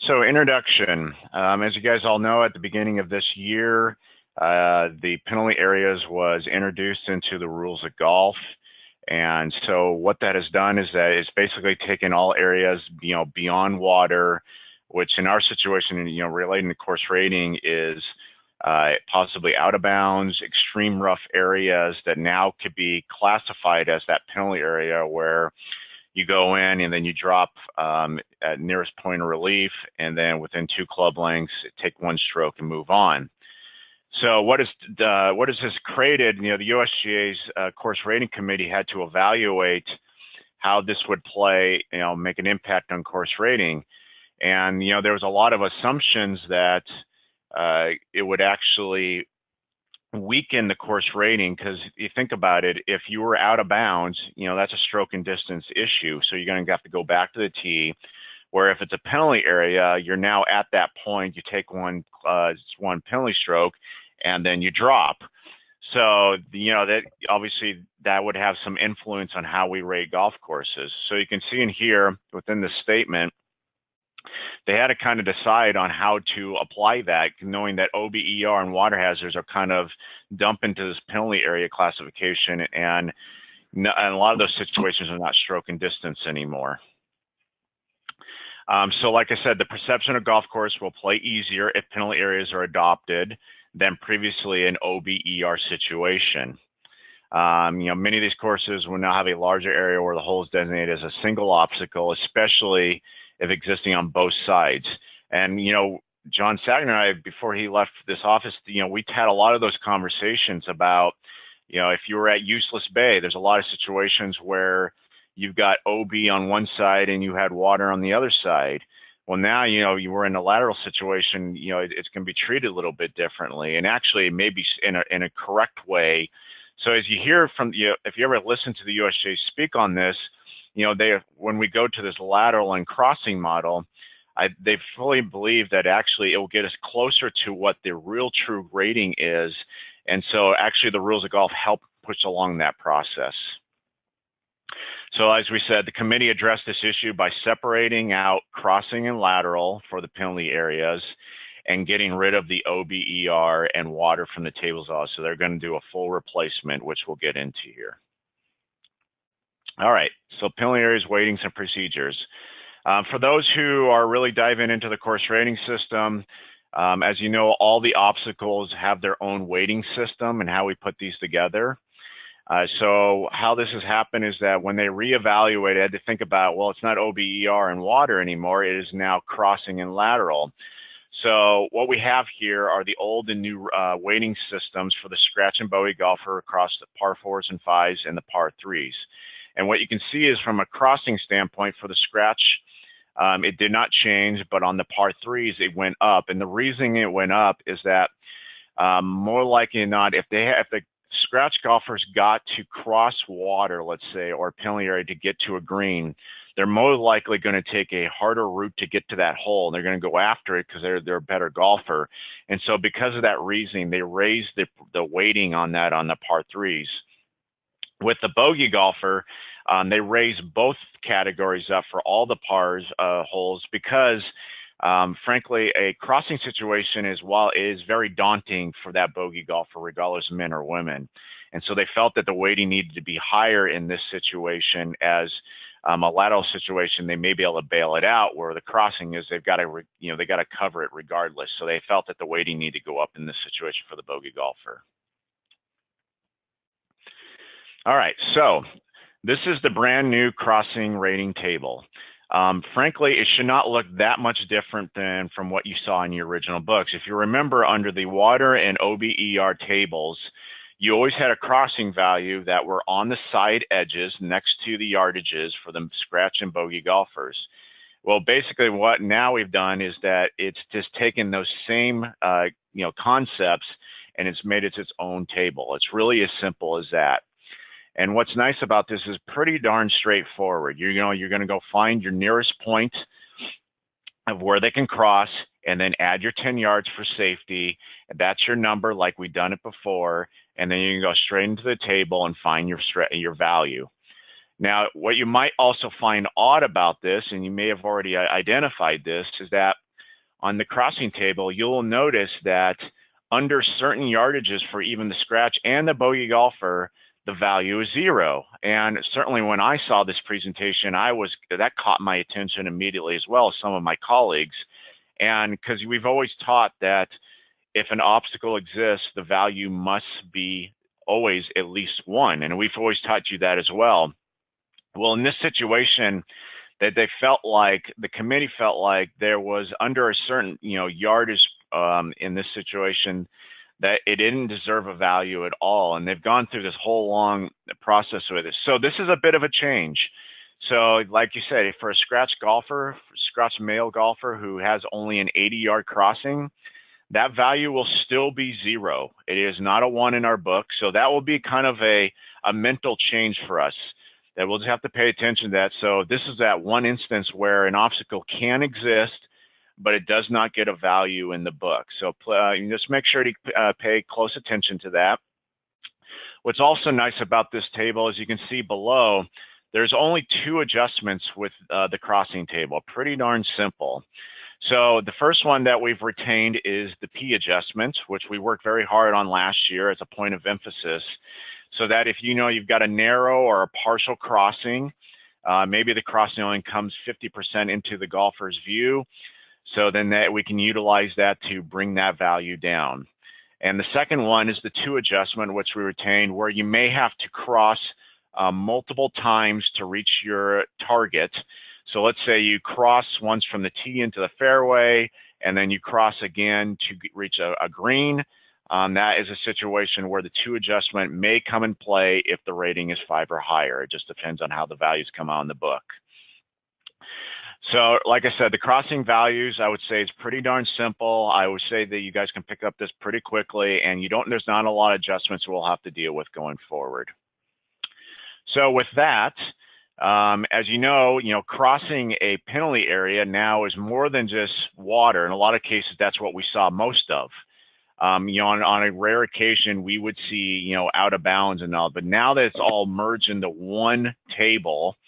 So introduction. As you guys all know, at the beginning of this year, the penalty areas was introduced into the rules of golf. And so what that has done is that it's basically taken all areas, beyond water, which in our situation, relating to course rating is possibly out of bounds, extreme rough areas that now could be classified as that penalty area where you go in and then you drop at nearest point of relief, and then within 2 club lengths, take 1 stroke and move on. So what is this created? The USGA's Course Rating Committee had to evaluate how this would play, make an impact on course rating. And, there was a lot of assumptions that it would actually weaken the course rating, because you think about it, if you were out of bounds, that's a stroke and distance issue. So you're going to have to go back to the tee, where if it's a penalty area, you're now at that point, you take one penalty stroke and then you drop. So, that obviously that would have some influence on how we rate golf courses. So you can see in here within the statement, they had to kind of decide on how to apply that, knowing that OBER and water hazards are kind of dumped into this penalty area classification, and a lot of those situations are not stroke and distance anymore. So like I said, the perception of golf course will play easier if penalty areas are adopted than previously an OBER situation. Many of these courses will now have a larger area where the hole is designated as a single obstacle, especially if existing on both sides. And, John Sagner and I, before he left this office, we had a lot of those conversations about, if you were at Useless Bay, there's a lot of situations where you've got OB on one side and you had water on the other side. Well, now, you were in a lateral situation, it's going to be treated a little bit differently, and actually maybe in a correct way. So as you hear from, if you ever listen to the USGA speak on this, when we go to this lateral and crossing model, they fully believe that actually it will get us closer to what the real true rating is. And so actually the rules of golf help push along that process. So as we said, the committee addressed this issue by separating out crossing and lateral for the penalty areas and getting rid of the OBER and water from the tables off. So they're going to do a full replacement, which we'll get into here. All right, so penalty areas, weightings, and procedures. For those who are really diving into the course rating system, as you know, all the obstacles have their own weighting system and how we put these together. So how this has happened is that when they reevaluated, they had to think about, well, it's not OBER and water anymore, it is now crossing and lateral. So what we have here are the old and new weighting systems for the scratch and bogey golfer across the par 4s and 5s and the par 3s. And what you can see is from a crossing standpoint for the scratch, it did not change, but on the par 3s, it went up. And the reason it went up is that more likely than not, if the scratch golfers got to cross water, let's say, or penalty area to get to a green, they're more likely going to take a harder route to get to that hole. They're going to go after it because they're a better golfer. And so because of that reasoning, they raised the weighting on that on the par 3s. With the bogey golfer, they raise both categories up for all the pars holes because, frankly, a crossing situation is very daunting for that bogey golfer, regardless of men or women. And so they felt that the weighting needed to be higher in this situation. As a lateral situation, they may be able to bail it out, where the crossing is they've got to cover it regardless. So they felt that the weighting needed to go up in this situation for the bogey golfer. All right, so this is the brand new crossing rating table. Frankly, it should not look that much different than from what you saw in your original books. If you remember, under the water and OBER tables, you always had a crossing value that were on the side edges next to the yardages for the scratch and bogey golfers. Well, basically what now we've done is that it's just taken those same concepts and it's made it its own table. It's really as simple as that. And what's nice about this is pretty darn straightforward. You're going to go find your nearest point of where they can cross and then add your 10 yards for safety. That's your number like we've done it before. And then you can go straight into the table and find your value. Now, what you might also find odd about this, and you may have already identified this, is that on the crossing table, you'll notice that under certain yardages for even the scratch and the bogey golfer, the value is 0. And certainly when I saw this presentation, that caught my attention immediately, as well as some of my colleagues. And because we've always taught that if an obstacle exists, the value must be always at least 1. And we've always taught you that as well. Well, in this situation, that the committee felt like there was under a certain, yardage in this situation, that it didn't deserve a value at all. And they've gone through this whole long process with it. So this is a bit of a change. So like you said, for a scratch male golfer who has only an 80-yard crossing, that value will still be 0. It is not a 1 in our book. So that will be kind of a mental change for us, that we'll just have to pay attention to that. So this is that one instance where an obstacle can exist, but it does not get a value in the book. So just make sure to pay close attention to that. What's also nice about this table, as you can see below, there's only 2 adjustments with the crossing table. Pretty darn simple. So the first one that we've retained is the P adjustment, which we worked very hard on last year as a point of emphasis, so that if you've got a narrow or a partial crossing, maybe the crossing only comes 50% into the golfer's view, so then we can utilize that to bring that value down. And the second one is the 2 adjustment, which we retained, where you may have to cross multiple times to reach your target. So let's say you cross once from the tee into the fairway, and then you cross again to reach a green. That is a situation where the 2 adjustment may come in play if the rating is 5 or higher. It just depends on how the values come out in the book. So like I said, the crossing values, I would say, is pretty darn simple. I would say that you guys can pick up this pretty quickly, and there's not a lot of adjustments we'll have to deal with going forward. So with that, as you know, crossing a penalty area now is more than just water. In a lot of cases, that's what we saw most of. On a rare occasion, we would see, out of bounds and all, but now that it's all merged into one table,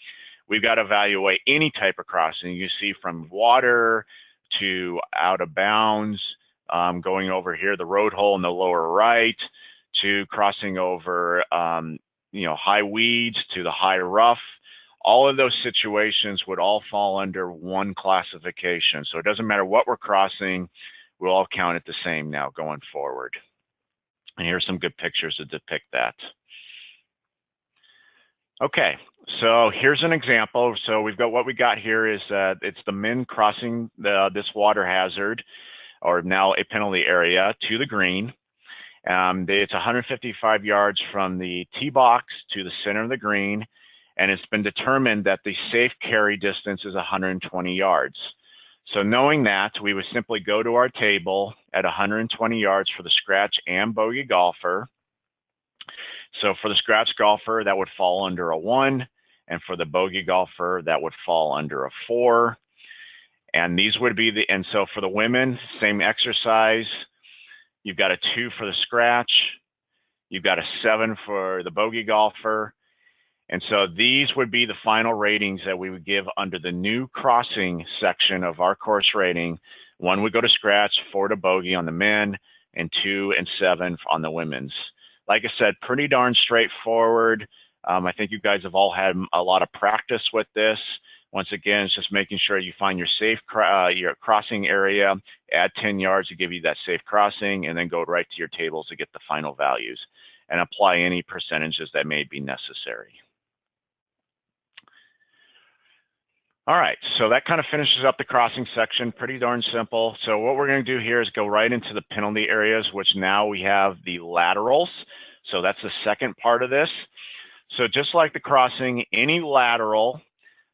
we've got to evaluate any type of crossing. You see from water to out of bounds, going over here, the road hole in the lower right, to crossing over, high weeds to the high rough. All of those situations would all fall under one classification. So it doesn't matter what we're crossing, we'll all count it the same now going forward. And here's some good pictures to depict that. Okay, so here's an example. So we've got what we got here is it's the men crossing this water hazard, or now a penalty area, to the green. It's 155 yards from the tee box to the center of the green, and it's been determined that the safe carry distance is 120 yards. So knowing that, we would simply go to our table at 120 yards for the scratch and bogey golfer. So for the scratch golfer, that would fall under a 1, and for the bogey golfer, that would fall under a 4. And these would be and so for the women, same exercise. You've got a 2 for the scratch, you've got a 7 for the bogey golfer. And so these would be the final ratings that we would give under the new crossing section of our course rating. 1 would go to scratch, 4 to bogey on the men, and 2 and 7 on the women's. Like I said, pretty darn straightforward. I think you guys have all had a lot of practice with this. Once again, it's just making sure you find your safe your crossing area, add 10 yards to give you that safe crossing, and then go right to your tables to get the final values and apply any percentages that may be necessary. All right, so that kind of finishes up the crossing section. Pretty darn simple. So what we're going to do here is go right into the penalty areas, which now we have the laterals. So that's the second part of this. So just like the crossing, any lateral,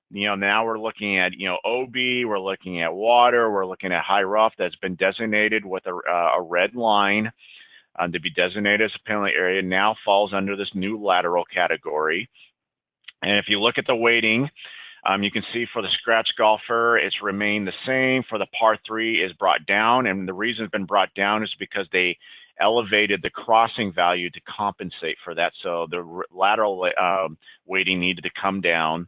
now we're looking at, OB, we're looking at water, we're looking at high rough that's been designated with a red line to be designated as a penalty area, now falls under this new lateral category. And if you look at the weighting, you can see for the scratch golfer, it's remained the same. For the par 3 is brought down, and the reason it's been brought down is because they elevated the crossing value to compensate for that. So the lateral weighting needed to come down.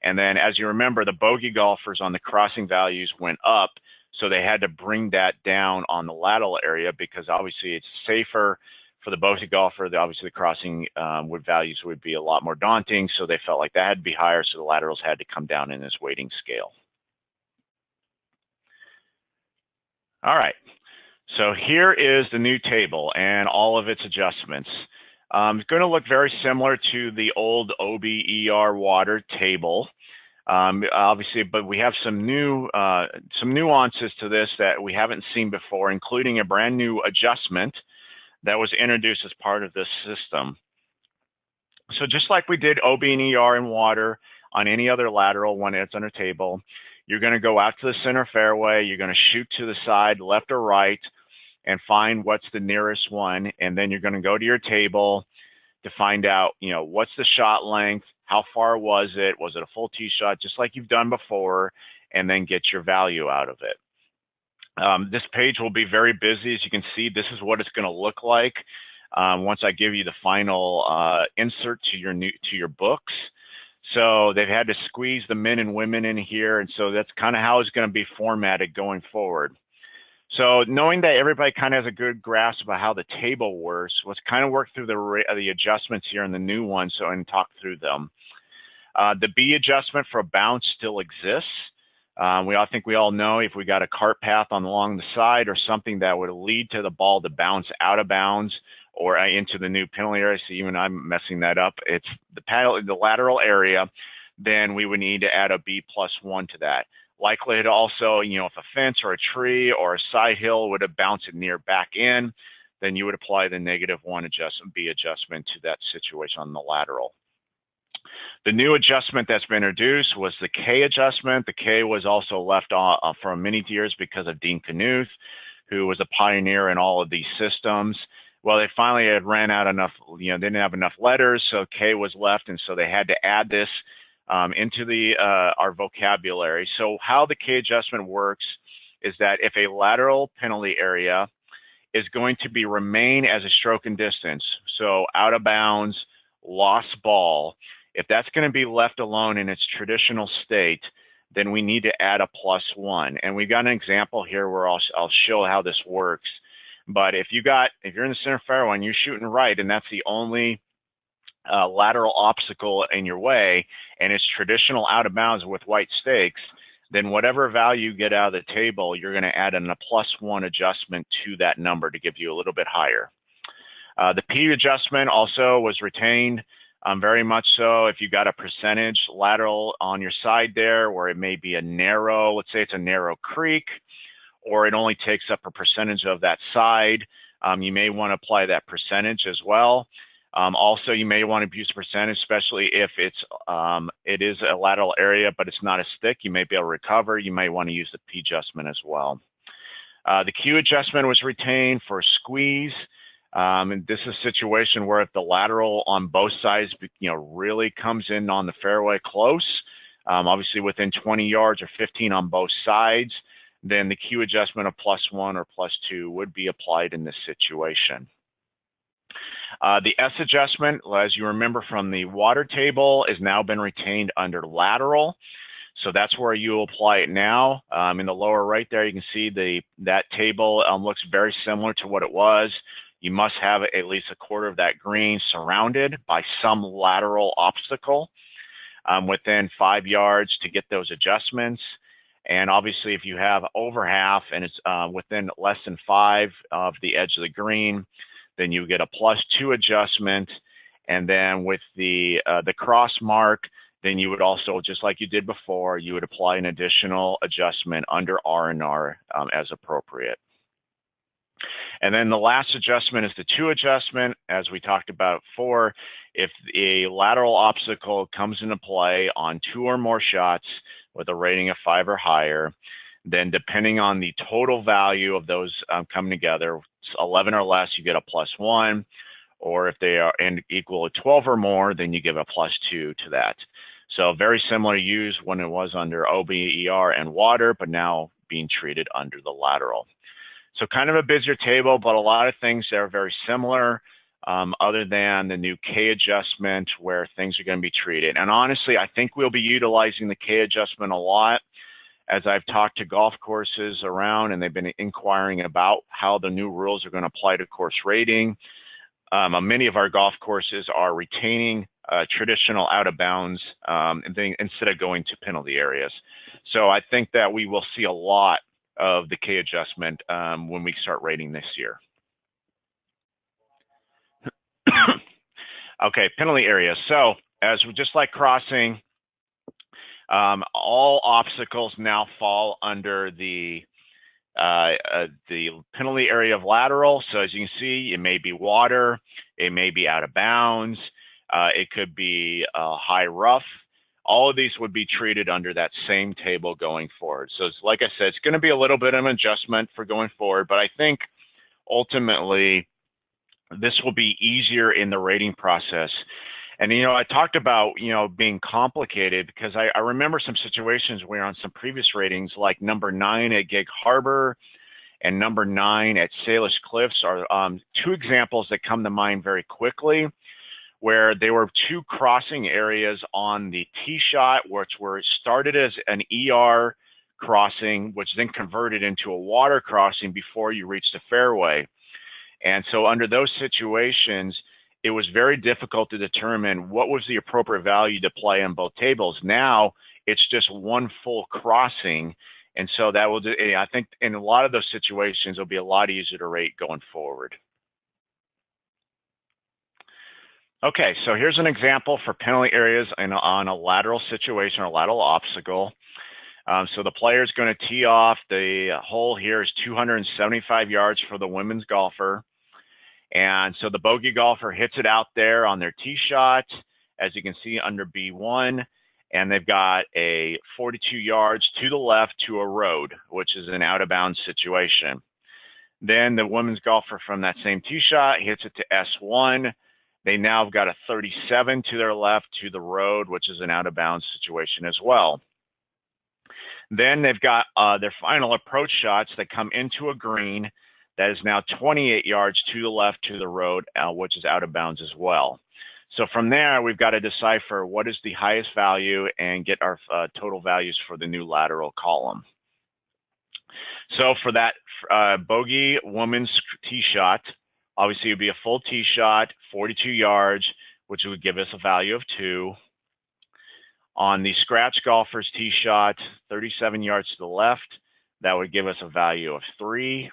And then as you remember, the bogey golfers on the crossing values went up. So they had to bring that down on the lateral area because obviously it's safer for the bogey golfer. Obviously the crossing wood values would be a lot more daunting. So they felt like that had to be higher. So the laterals had to come down in this weighting scale. All right. So here is the new table and all of its adjustments. It's going to look very similar to the old OBER water table. Obviously, but we have some nuances to this that we haven't seen before, including a brand new adjustment that was introduced as part of this system. So just like we did OB and ER in water on any other lateral when it's on a table, you're going to go out to the center fairway, you're going to shoot to the side, left or right, and find what's the nearest one, and then you're going to go to your table to find out, what's the shot length, how far was it a full tee shot, just like you've done before, and then get your value out of it. This page will be very busy. As you can see, this is what it's going to look like once I give you the final insert to your books. So they've had to squeeze the men and women in here, and so that's kind of how it's going to be formatted going forward. So knowing that everybody kind of has a good grasp about how the table works, let's kind of work through the adjustments here in the new one and talk through them. The B adjustment for a bounce still exists. think we all know if we got a cart path along the side or something that would lead to the ball to bounce out of bounds or into the new penalty area, so even I'm messing that up, it's the lateral area, then we would need to add a B+1 to that. Likelihood also, if a fence or a tree or a side hill would have bounced it near back in, then you would apply the -1 adjustment, B adjustment to that situation on the lateral. The new adjustment that's been introduced was the K adjustment. The K was also left for many years because of Dean Knuth, who was a pioneer in all of these systems. Well, they finally had ran out enough, they didn't have enough letters, so K was left, and so they had to add this into our vocabulary. So how the K adjustment works is that if a lateral penalty area is going to remain as a stroke and distance, so out of bounds, lost ball, if that's going to be left alone in its traditional state, then we need to add a +1. And we've got an example here where I'll show how this works. But if you're in the center fairway and you're shooting right, and that's the only lateral obstacle in your way, and it's traditional out of bounds with white stakes, then whatever value you get out of the table, you're going to add in a +1 adjustment to that number to give you a little bit higher. The P adjustment also was retained, very much so. If you got a percentage lateral on your side there, where it may be a narrow, let's say it's a narrow creek, or it only takes up a percentage of that side, you may want to apply that percentage as well. Also, you may want to use percentage, especially if it is a lateral area, but it's not as thick. You may be able to recover. You may want to use the P adjustment as well. The Q adjustment was retained for squeeze. And this is a situation where if the lateral on both sides, really comes in on the fairway close, obviously within 20 yards or 15 on both sides, then the Q adjustment of +1 or +2 would be applied in this situation. The S adjustment, as you remember from the water table, has now been retained under lateral. So that's where you apply it now. In the lower right there, you can see that table looks very similar to what it was. You must have at least a quarter of that green surrounded by some lateral obstacle within 5 yards to get those adjustments. And obviously, if you have over half and it's within less than 5 of the edge of the green, then you get a +2 adjustment. And then with the cross mark, then you would also, just like you did before, you would apply an additional adjustment under R&R as appropriate. And then the last adjustment is the 2 adjustment. As we talked about before, if a lateral obstacle comes into play on 2 or more shots with a rating of 5 or higher, then depending on the total value of those coming together, 11 or less, you get a +1, or if they are equal to 12 or more, then you give a +2 to that. So very similar use when it was under OBER and water, but now being treated under the lateral. So kind of a busier table, but a lot of things that are very similar, other than the new K adjustment where things are going to be treated. And honestly, I think we'll be utilizing the K adjustment a lot as I've talked to golf courses around and they've been inquiring about how the new rules are going to apply to course rating. Many of our golf courses are retaining traditional out of bounds instead of going to penalty areas. So I think that we will see a lot of the K adjustment when we start rating this year. Okay, penalty areas. So as just like crossing, all obstacles now fall under the penalty area of lateral. So as you can see, it may be water, it may be out of bounds, it could be high rough. All of these would be treated under that same table going forward. So it's, like I said, it's going to be a little bit of an adjustment for going forward, but I think ultimately this will be easier in the rating process. And, you know, I talked about, you know, being complicated because I remember some situations where on some previous ratings, like number 9 at Gig Harbor and number 9 at Salish Cliffs are two examples that come to mind very quickly, where they were two crossing areas on the tee shot, which were started as an ER crossing, which then converted into a water crossing before you reached the fairway. And so under those situations, it was very difficult to determine what was the appropriate value to play on both tables. Now it's just one full crossing. And so that will do, I think in a lot of those situations, it'll be a lot easier to rate going forward. Okay, so here's an example for penalty areas on a lateral situation or a lateral obstacle. So the player is going to tee off. The hole here is 275 yards for the women's golfer. And so the bogey golfer hits it out there on their tee shot, as you can see under B1, and they've got a 42 yards to the left to a road, which is an out of bounds situation. Then the women's golfer from that same tee shot hits it to S1. They now have got a 37 to their left to the road, which is an out of bounds situation as well. Then they've got their final approach shots that come into a green that is now 28 yards to the left to the road, which is out of bounds as well. So from there, we've got to decipher what is the highest value and get our total values for the new lateral column. So for that bogey woman's tee shot, obviously it would be a full tee shot, 42 yards, which would give us a value of 2. On the scratch golfer's tee shot, 37 yards to the left, that would give us a value of 3.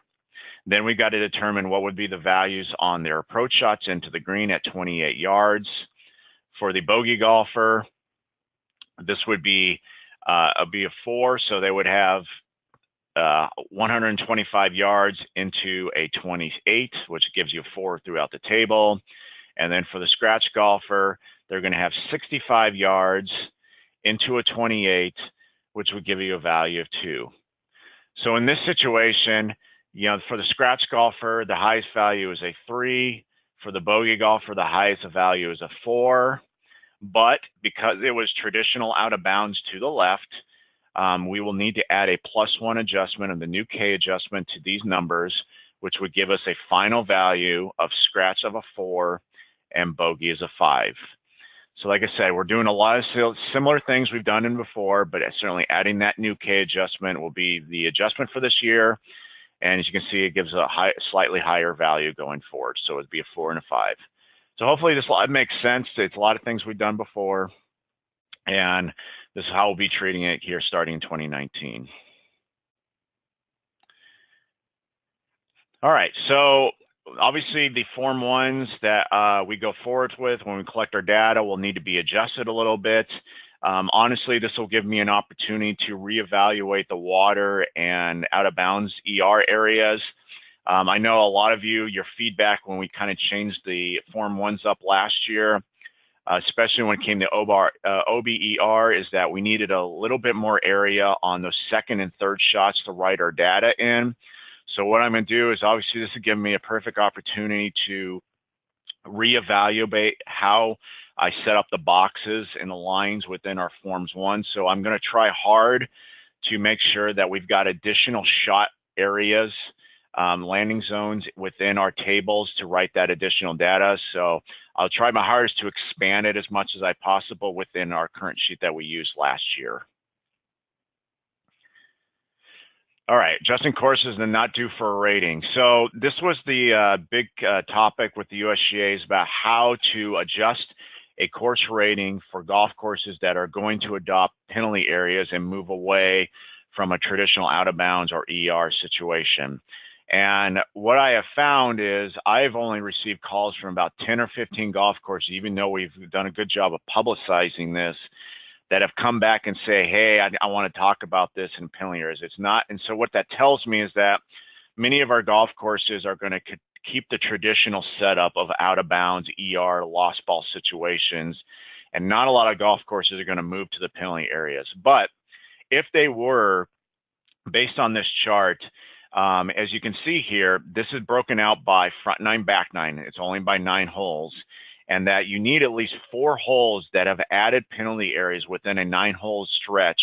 Then we've got to determine what would be the values on their approach shots into the green at 28 yards. For the bogey golfer, this would be a 4, so they would have 125 yards into a 28, which gives you a 4 throughout the table. And then for the scratch golfer, they're going to have 65 yards into a 28, which would give you a value of 2. So in this situation, you know, for the scratch golfer, the highest value is a 3. For the bogey golfer, the highest value is a 4. But because it was traditional out of bounds to the left, we will need to add a +1 adjustment of the new K adjustment to these numbers, which would give us a final value of scratch of a 4 and bogey is a 5. So like I said, we're doing a lot of similar things we've done in before, but certainly adding that new K adjustment will be the adjustment for this year. And as you can see, it gives a slightly higher value going forward. So it'd be a 4 and a 5. So hopefully this makes sense. It's a lot of things we've done before. And this is how we'll be treating it here starting in 2019. All right, so obviously the Form 1s that we go forward with when we collect our data will need to be adjusted a little bit. Honestly, this will give me an opportunity to reevaluate the water and out of bounds ER areas. I know a lot of you, your feedback when we kind of changed the Form 1s up last year, especially when it came to OBER, is that we needed a little bit more area on those second and third shots to write our data in. So what I'm going to do is obviously this will give me a perfect opportunity to reevaluate how I set up the boxes and the lines within our Forms 1. So I'm going to try hard to make sure that we've got additional shot areas, landing zones within our tables to write that additional data. So I'll try my hardest to expand it as much as I possible within our current sheet that we used last year. All right, adjusting courses and not due for a rating. So this was the big topic with the USGA is about how to adjust a course rating for golf courses that are going to adopt penalty areas and move away from a traditional out of bounds or ER situation. And what I have found is I've only received calls from about 10 or 15 golf courses, even though we've done a good job of publicizing this, that have come back and say, hey, I want to talk about this in penalty areas. It's not. And so what that tells me is that many of our golf courses are going to keep the traditional setup of out of bounds, ER, lost ball situations. And not a lot of golf courses are going to move to the penalty areas. But if they were, based on this chart, as you can see here, this is broken out by front nine, back nine. It's only by 9 holes. And that you need at least 4 holes that have added penalty areas within a 9-hole stretch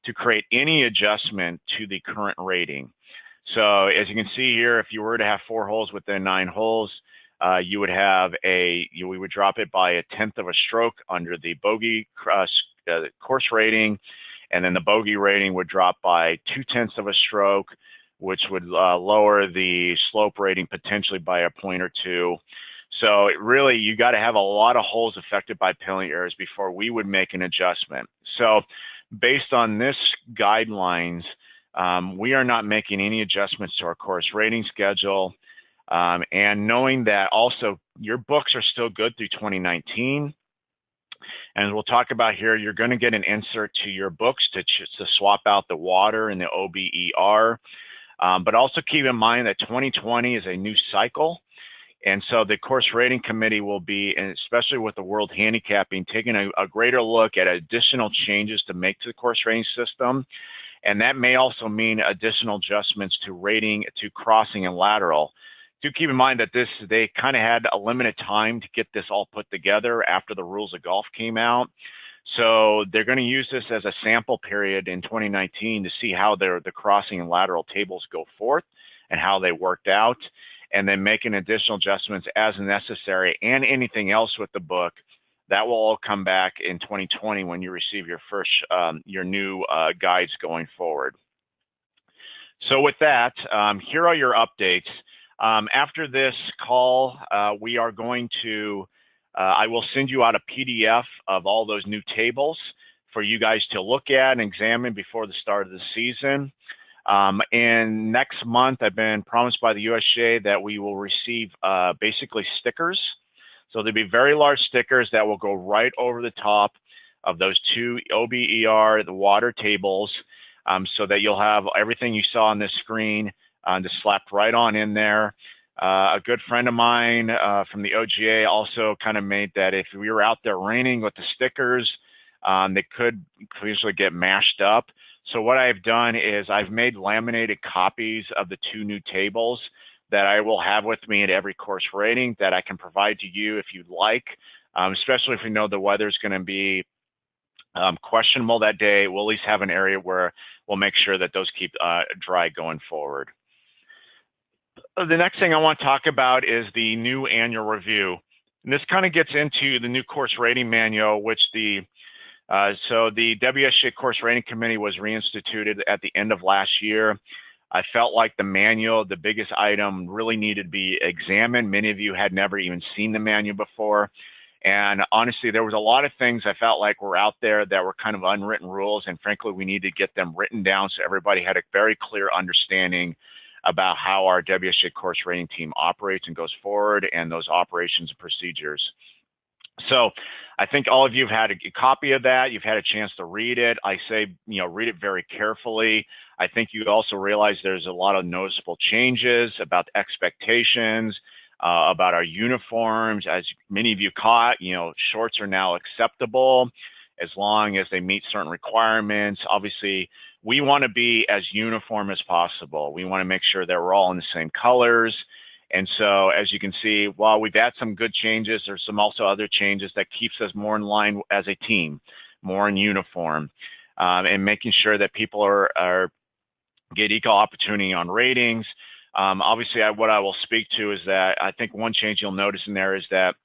to create any adjustment to the current rating. So as you can see here, if you were to have 4 holes within 9 holes, you would have we would drop it by 1/10 of a stroke under the bogey course rating, and then the bogey rating would drop by 2/10 of a stroke, which would lower the slope rating potentially by a point or 2. So really, you got to have a lot of holes affected by penalty areas before we would make an adjustment. So based on this guidelines, we are not making any adjustments to our course rating schedule. And knowing that also your books are still good through 2019. And as we'll talk about here, you're going to get an insert to your books to swap out the water and the OBER. But also keep in mind that 2020 is a new cycle. And so the course rating committee will be, and especially with the World Handicapping, taking a greater look at additional changes to make to the course rating system. And that may also mean additional adjustments to rating, to crossing and lateral. Do keep in mind that they kind of had a limited time to get this all put together after the rules of golf came out. So they're going to use this as a sample period in 2019 to see how the crossing and lateral tables go forth and how they worked out, and then making additional adjustments as necessary, and anything else with the book. That will all come back in 2020 when you receive your first, your new guides going forward. So with that, here are your updates. After this call, we are going to, I will send you out a PDF of all those new tables for you guys to look at and examine before the start of the season. And next month, I've been promised by the USGA that we will receive basically stickers. So there'll be very large stickers that will go right over the top of those 2 OBER, the water tables, so that you'll have everything you saw on this screen just slapped right on in there. A good friend of mine from the OGA also kind of made that if we were out there raining with the stickers, they could usually get mashed up. So what I've done is I've made laminated copies of the 2 new tables that I will have with me at every course rating that I can provide to you if you'd like, especially if we know the weather's going to be questionable that day. We'll at least have an area where we'll make sure that those keep dry going forward. The next thing I want to talk about is the new annual review. And this kind of gets into the new course rating manual, which so the WSGA Course Rating Committee was reinstituted at the end of last year. I felt like the manual, the biggest item, really needed to be examined. Many of you had never even seen the manual before. And honestly, there was a lot of things I felt like were out there that were kind of unwritten rules. And frankly, we need to get them written down so everybody had a very clear understanding about how our WSGA course rating team operates and goes forward, and those operations and procedures. So I think all of you have had a copy of that. You've had a chance to read it. I say, read it very carefully. I think you also realize there's a lot of noticeable changes about expectations, about our uniforms. As many of you caught, shorts are now acceptable as long as they meet certain requirements. Obviously, we want to be as uniform as possible. We want to make sure that we're all in the same colors. And so, as you can see, while we've had some good changes, there's some also other changes that keeps us more in line as a team, more in uniform, and making sure that people get equal opportunity on ratings. Obviously, what I will speak to is that I think one change you'll notice in there is that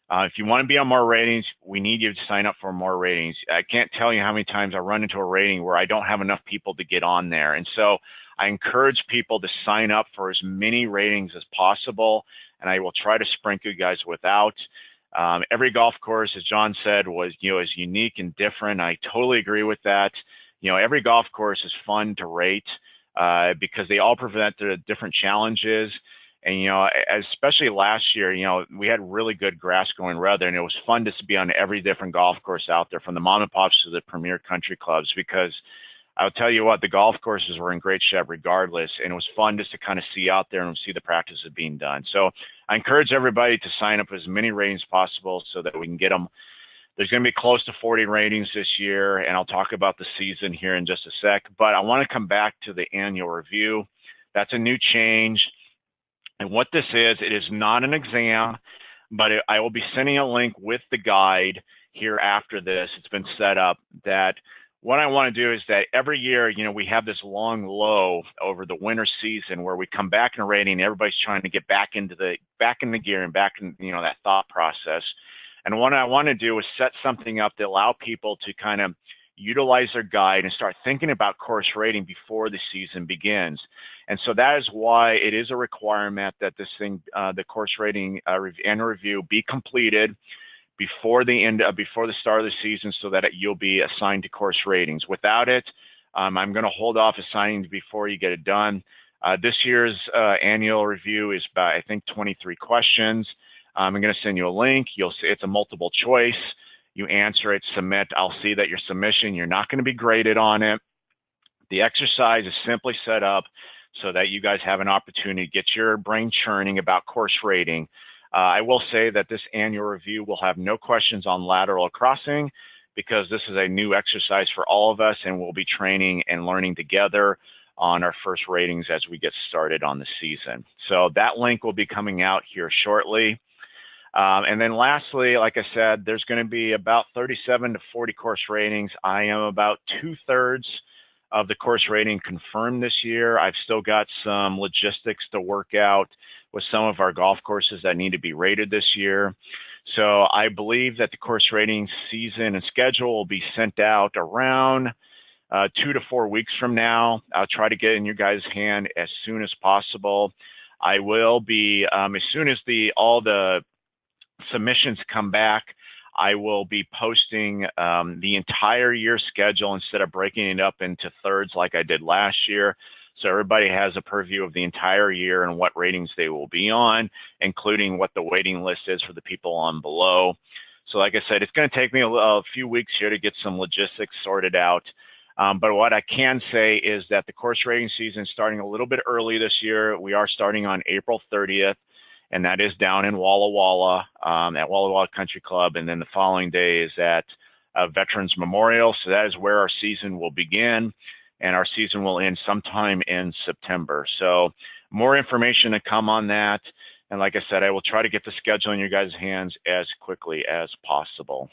if you want to be on more ratings, we need you to sign up for more ratings. I can't tell you how many times I run into a rating where I don't have enough people to get on there. And so I encourage people to sign up for as many ratings as possible, and I will try to sprinkle you guys without. Every golf course, as John said, was is unique and different. I totally agree with that. Every golf course is fun to rate because they all present the different challenges. And especially last year, we had really good grass going weather, and it was fun to be on every different golf course out there, from the mom and pops to the premier country clubs, because I'll tell you what, the golf courses were in great shape regardless, and it was fun just to kind of see out there and see the practices being done. So I encourage everybody to sign up as many ratings as possible so that we can get them. There's going to be close to 40 ratings this year, and I'll talk about the season here in just a sec. But I want to come back to the annual review. That's a new change. And what this is, it is not an exam, but I will be sending a link with the guide here after this. It's been set up that what I want to do is that every year, we have this long low over the winter season where we come back in rating. Everybody's trying to get back in the gear and back in, that thought process. And what I want to do is set something up to allow people to kind of utilize their guide and start thinking about course rating before the season begins. And so that is why it is a requirement that this thing, the course rating annual review, be completed before the start of the season, so that you'll be assigned to course ratings. Without it, I'm going to hold off assigning before you get it done. This year's annual review is about, I think, 23 questions. I'm going to send you a link. You'll see it's a multiple choice. You answer it, submit. I'll see that your submission, you're not going to be graded on it. The exercise is simply set up so that you guys have an opportunity to get your brain churning about course rating. I will say that this annual review will have no questions on lateral crossing, because this is a new exercise for all of us, and we'll be training and learning together on our first ratings as we get started on the season. So that link will be coming out here shortly. And then lastly, like I said, there's going to be about 37 to 40 course ratings. I am about 2/3 of the course rating confirmed this year. I've still got some logistics to work out with some of our golf courses that need to be rated this year. So I believe that the course rating season and schedule will be sent out around 2 to 4 weeks from now. I'll try to get in your guys' hand as soon as possible. I will be, as soon as all the submissions come back, I will be posting the entire year schedule instead of breaking it up into thirds like I did last year. So everybody has a purview of the entire year and what ratings they will be on, including what the waiting list is for the people on below. So like I said, it's going to take me a few weeks here to get some logistics sorted out. But what I can say is that the course rating season is starting a little bit early this year. We are starting on April 30th. And that is down in Walla Walla at Walla Walla Country Club. And then the following day is at Veterans Memorial. So that is where our season will begin. And our season will end sometime in September. So more information to come on that. And like I said, I will try to get the schedule in your guys' hands as quickly as possible.